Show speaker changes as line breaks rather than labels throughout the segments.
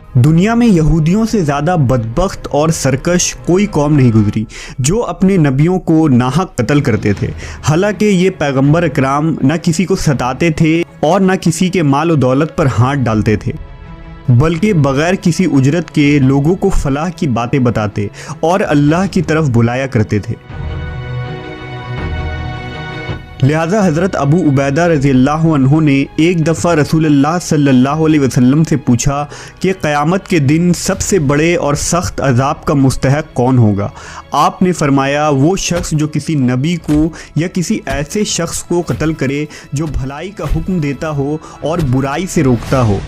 दुनिया में यहूदियों से ज़्यादा बदबख्त और सरकश कोई कौम नहीं गुजरी जो अपने नबियों को नाहक कत्ल करते थे। हालांकि ये पैगंबर इकराम न किसी को सताते थे और न किसी के माल और दौलत पर हाथ डालते थे, बल्कि बग़ैर किसी उजरत के लोगों को फलाह की बातें बताते और अल्लाह की तरफ बुलाया करते थे। लिहाजा हज़रत अबू उबैदा रज़ियल्लाहु अन्हु ने एक दफ़ा रसूलुल्लाह सल्लल्लाहु अलैहि वसल्लम से पूछा कि क़यामत के दिन सबसे बड़े और सख्त अज़ाब का मुस्तहक़ कौन होगा। आपने फरमाया, वो शख्स जो किसी नबी को या किसी ऐसे शख्स को कत्ल करे जो भलाई का हुक्म देता हो और बुराई से रोकता हो।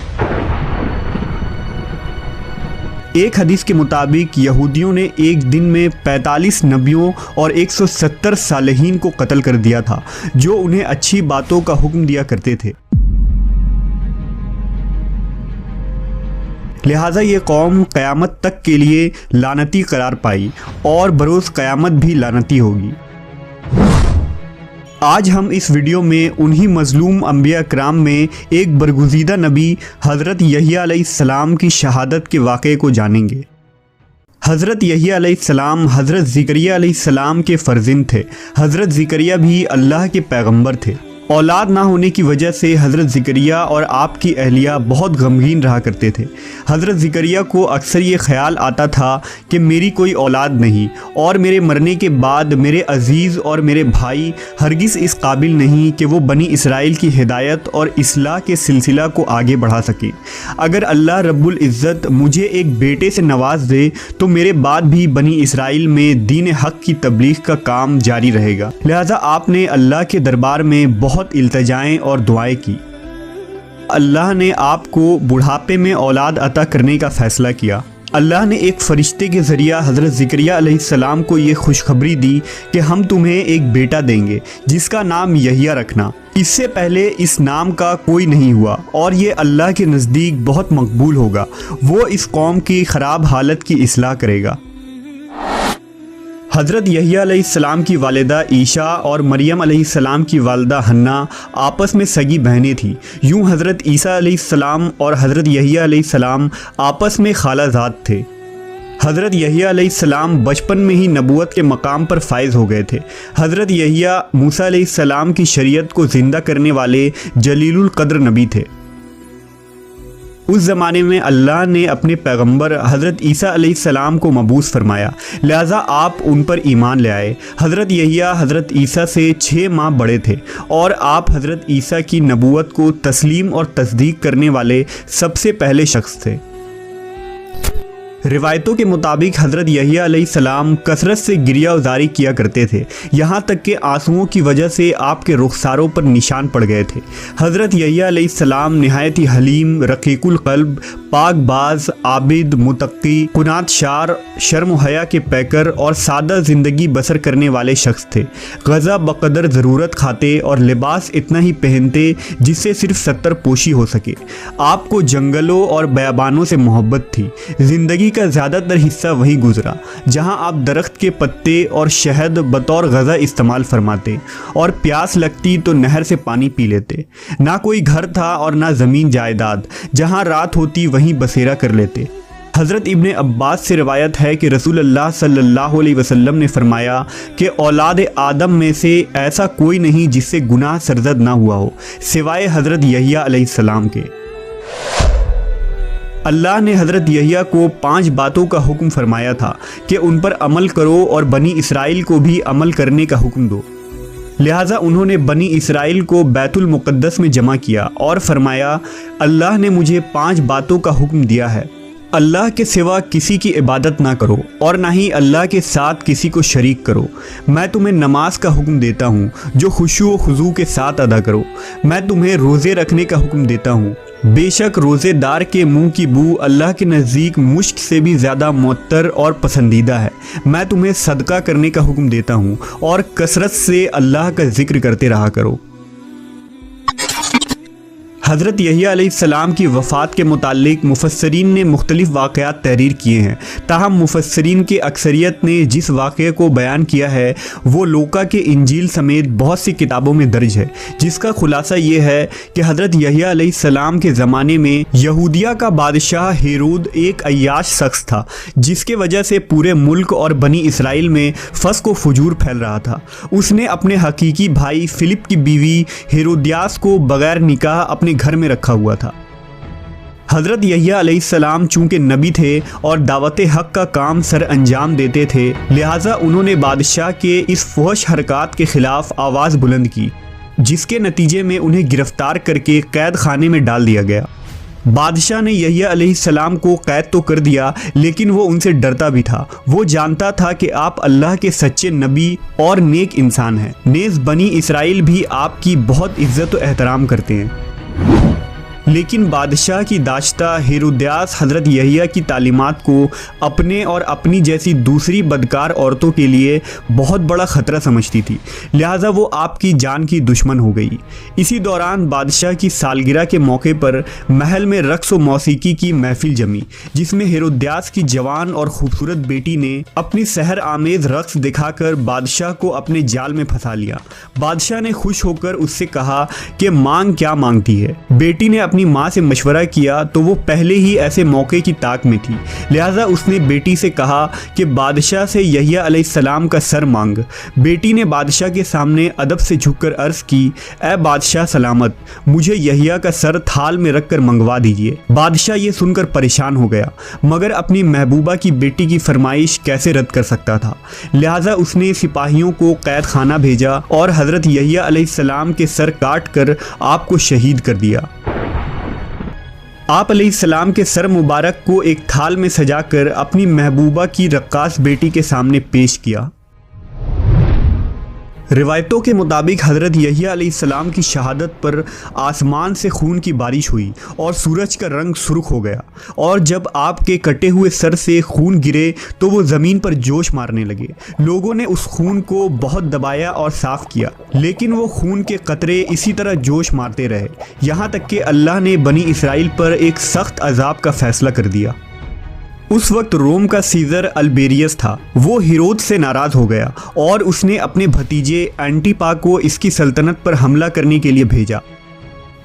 एक हदीस के मुताबिक यहूदियों ने एक दिन में 45 नबियों और 170 सालेहीन को कत्ल कर दिया था जो उन्हें अच्छी बातों का हुक्म दिया करते थे। लिहाजा ये कौम क़यामत तक के लिए लानती करार पाई और बरोज़ क़यामत भी लानती होगी। आज हम इस वीडियो में उन्हीं मज़लूम अंबिया कराम में एक बरगुज़ीदा नबी हज़रत यहया अलैहिस्सलाम की शहादत के वाक़े को जानेंगे। हज़रत यहया अलैहिस्सलाम हज़रत ज़िकरिया अलैहिस्सलाम के फ़र्ज़िंद थे। हज़रत ज़िकरिया भी अल्लाह के पैगंबर थे। औलाद ना होने की वजह से हज़रत ज़िकरिया और आपकी अहलिया बहुत गमगीन रहा करते थे। हज़रत ज़िकरिया को अक्सर ये ख्याल आता था कि मेरी कोई औलाद नहीं और मेरे मरने के बाद मेरे अज़ीज़ और मेरे भाई हरगिज़ इस काबिल नहीं कि वो बनी इसराइल की हिदायत और इस्लाह के सिलसिला को आगे बढ़ा सके। अगर अल्लाह रब्बुल इज़्ज़त मुझे एक बेटे से नवाज दे तो मेरे बाद भी बनी इसराइल में दीन हक़ की तबलीग का काम जारी रहेगा। लिहाजा आपने अल्लाह के दरबार में बहुत इल्तिजाएं और दुआएं की। अल्लाह ने आपको बुढ़ापे में औलाद अता करने का फ़ैसला किया। अल्लाह ने एक फ़रिश्ते के ज़रिया हज़रत ज़िकरिया अलैहिस्सलाम को ये खुशखबरी दी कि हम तुम्हें एक बेटा देंगे जिसका नाम यहया रखना। इससे पहले इस नाम का कोई नहीं हुआ और ये अल्लाह के नज़दीक बहुत मकबूल होगा। वो इस कौम की ख़राब हालत की इस्लाह करेगा। हज़रत यहया अलैहिस्सलाम की वालिदा ईशा और मरियम अलैहिस्सलाम की वालिदा हन्ना आपस में सगी बहनें थीं। यूँ हज़रत ईसा अलैहिस्सलाम और हज़रत यहया अलैहिस्सलाम आपस में खालाजाद थे। हज़रत यहया अलैहिस्सलाम बचपन में ही नबूवत के मकाम पर फायज़ हो गए थे। हज़रत यहया मूसा अलैहिस्सलाम की शरीयत को ज़िंदा करने वाले जलीलुल क़द्र नबी थे। उस ज़माने में अल्लाह ने अपने पैगंबर हज़रत ईसा अलैहिस्सलाम को मबूस फरमाया, लिहाजा आप उन पर ईमान ले आए। हज़रत यहया हज़रत ईसा से 6 माह बड़े थे और आप हज़रत ईसा की नबूवत को तस्लीम और तस्दीक करने वाले सबसे पहले शख्स थे। रिवायतों के मुताबिक हज़रत यहया अलैहिस्सलाम कसरत से गिरिया उजारी किया करते थे, यहाँ तक कि आंसुओं की वजह से आपके रुखसारों पर निशान पड़ गए थे। हज़रत यहया अलैहिस्सलाम निहायत ही हलीम, रकीकुल क़ल्ब, पाकबाज, आबिद, मुतक्की, कुनात शार, शर्म हया के पैकर और सादा ज़िंदगी बसर करने वाले शख्स थे। ग़ज़ा बक़दर ज़रूरत खाते और लिबास इतना ही पहनते जिससे सिर्फ 70 पोशी हो सके। आपको जंगलों और बयाबानों से मोहब्बत थी। ज़िंदगी का ज़्यादातर हिस्सा वहीं गुजरा जहां आप दरख्त के पत्ते और शहद बतौर ग़ज़ा इस्तेमाल फरमाते और प्यास लगती तो नहर से पानी पी लेते। ना कोई घर था और ना ज़मीन जायदाद, जहां रात होती वहीं बसेरा कर लेते। हज़रत इब्ने अब्बास से रिवायत है कि रसूलुल्लाह सल्लल्लाहु अलैहि वसल्लम ने फरमाया कि औलाद आदम में से ऐसा कोई नहीं जिससे गुनाह सरज़द ना हुआ हो सिवाय हज़रत यहया अलैहिस्सलाम के। अल्लाह ने हज़रत यहया को 5 बातों का हुक्म फरमाया था कि उन पर अमल करो और बनी इसराइल को भी अमल करने का हुक्म दो। लिहाजा उन्होंने बनी इसराइल को बैतुल मुक़द्दस में जमा किया और फरमाया, अल्लाह ने मुझे 5 बातों का हुक्म दिया है। अल्लाह के सिवा किसी की इबादत ना करो और ना ही अल्लाह के साथ किसी को शरीक करो। मैं तुम्हें नमाज का हुक्म देता हूँ जो खुशू व खुजू के साथ अदा करो। मैं तुम्हें रोज़े रखने का हुक्म देता हूँ। बेशक रोज़ेदार के मुंह की बू अल्लाह के नज़दीक मुश्क से भी ज़्यादा मुअत्तर और पसंदीदा है। मैं तुम्हें सदका करने का हुक्म देता हूँ और कसरत से अल्लाह का जिक्र करते रहा करो। हज़रत यहिया अलैहिस्सलाम की वफ़ात के मुताल्लिक मुफस्सरीन ने मुख्तलिफ वाक़यात तहरीर किए हैं, ताहम मुफस्सरीन की अक्सरियत ने जिस वाक़े को बयान किया है वो लूका के इंजील समेत बहुत सी किताबों में दर्ज है, जिसका खुलासा ये है कि हज़रत यहिया अलैहिस्सलाम के ज़माने में यहूदिया का बादशाह हेरोद एक अय्याश शख्स था, जिसके वजह से पूरे मुल्क और बनी इसराइल में फ़स्क़ व फुजूर फैल रहा था। उसने अपने हकीकी भाई फिलिप की बीवी हेरोदियास को बग़ैर निकाह अपने घर में रखा हुआ था। हज़रत यहिया अलैहिस्सलाम चूँकि नबी थे और दावत हक़ का काम सर अंजाम देते थे, लिहाजा उन्होंने बादशाह के इस फहश हरकत के ख़िलाफ़ आवाज़ बुलंद की, जिसके नतीजे में उन्हें गिरफ़्तार करके कैद खाने में डाल दिया गया। बादशाह ने यहिया अलैहिस्सलाम को कैद तो कर दिया, लेकिन वो उनसे डरता भी था। वो जानता था कि आप अल्लाह के सच्चे नबी और नेक इंसान हैं। नेज़ बनी इसराइल भी आपकी बहुत इज़्ज़त व एहतराम करते हैं। लेकिन बादशाह की दाश्ता हेरोदियास हज़रत यहिया की तालीमात को अपने और अपनी जैसी दूसरी बदकार औरतों के लिए बहुत बड़ा ख़तरा समझती थी, लिहाजा वो आपकी जान की दुश्मन हो गई। इसी दौरान बादशाह की सालगिरह के मौके पर महल में रक़्स व मौसीकी की महफिल जमी, जिसमें हेरोदियास की जवान और ख़ूबसूरत बेटी ने अपनी सहर आमेज़ रक़्स दिखाकर बादशाह को अपने जाल में फंसा लिया। बादशाह ने खुश होकर उससे कहा कि मांग क्या मांगती है। बेटी ने अपनी माँ से मशवरा किया तो वो पहले ही ऐसे मौके की ताक में थी, लिहाजा उसने बेटी से कहा कि बादशाह से यहिया अलैहिस्सलाम का सर मांग। बेटी ने बादशाह के सामने अदब से झुककर अर्ज़ की, ए बादशाह सलामत, मुझे यहिया का सर थाल में रखकर मंगवा दीजिए। बादशाह ये सुनकर परेशान हो गया, मगर अपनी महबूबा की बेटी की फरमाइश कैसे रद्द कर सकता था। लिहाजा उसने सिपाहियों को कैद खाना भेजा और हज़रत यहिया अलैहिस्सलाम के सर काट कर आपको शहीद कर दिया। आप अलैहिस्सलाम के सर मुबारक को एक थाल में सजाकर अपनी महबूबा की रक्कास बेटी के सामने पेश किया। रिवायतों के मुताबिक हज़रत यहिया अलैहिस्सलाम की शहादत पर आसमान से खून की बारिश हुई और सूरज का रंग सुर्ख हो गया, और जब आपके कटे हुए सर से खून गिरे तो वो ज़मीन पर जोश मारने लगे। लोगों ने उस खून को बहुत दबाया और साफ़ किया, लेकिन वो खून के कतरे इसी तरह जोश मारते रहे, यहाँ तक कि अल्लाह ने बनी इसराइल पर एक सख्त अजाब का फ़ैसला कर दिया। उस वक्त रोम का सीज़र अल्बेरियस था। वो हेरोद से नाराज़ हो गया और उसने अपने भतीजे एंटिपा को इसकी सल्तनत पर हमला करने के लिए भेजा।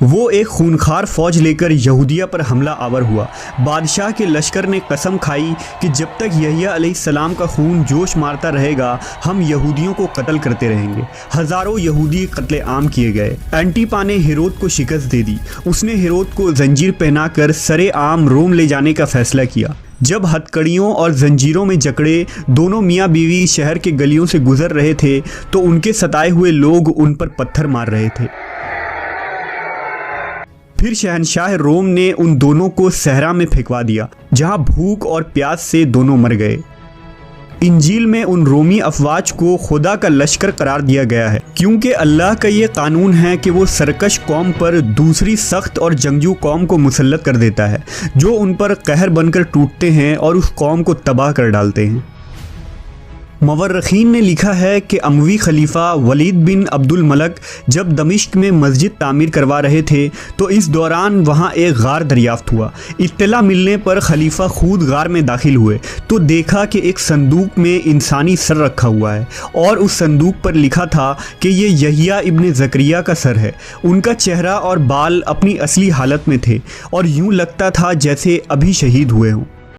वो एक खूनखार फ़ौज लेकर यहूदिया पर हमला आवर हुआ। बादशाह के लश्कर ने कसम खाई कि जब तक यहिया अलैहिस्सलाम का खून जोश मारता रहेगा, हम यहूदियों को कत्ल करते रहेंगे। हज़ारों यहूदी कत्ले आम किए गए। एंटिपा ने हेरोद को शिकस्त दे दी। उसने हेरोद को जंजीर पहनाकर सरे आम रोम ले जाने का फ़ैसला किया। जब हथकड़ियों और जंजीरों में जकड़े दोनों मियाँ बीवी शहर के गलियों से गुजर रहे थे तो उनके सताए हुए लोग उन पर पत्थर मार रहे थे। फिर शहनशाह रोम ने उन दोनों को सहरा में फेंकवा दिया, जहां भूख और प्यास से दोनों मर गए। इंजील में उन रोमी अफवाज को खुदा का लश्कर करार दिया गया है, क्योंकि अल्लाह का ये कानून है कि वो सरकश कौम पर दूसरी सख्त और जंगजू कौम को मुसल्लत कर देता है, जो उन पर कहर बनकर टूटते हैं और उस कौम को तबाह कर डालते हैं। मवर्रखीन ने लिखा है कि अमवी खलीफा वलीद बिन अब्दुल मलक जब दमिश्क में मस्जिद तामीर करवा रहे थे तो इस दौरान वहां एक गार दरियाफ्त हुआ। इत्तला मिलने पर खलीफा खुद गार में दाखिल हुए तो देखा कि एक संदूक में इंसानी सर रखा हुआ है और उस संदूक पर लिखा था कि ये यहिया इब्ने ज़करिया का सर है। उनका चेहरा और बाल अपनी असली हालत में थे और यूँ लगता था जैसे अभी शहीद हुए हों।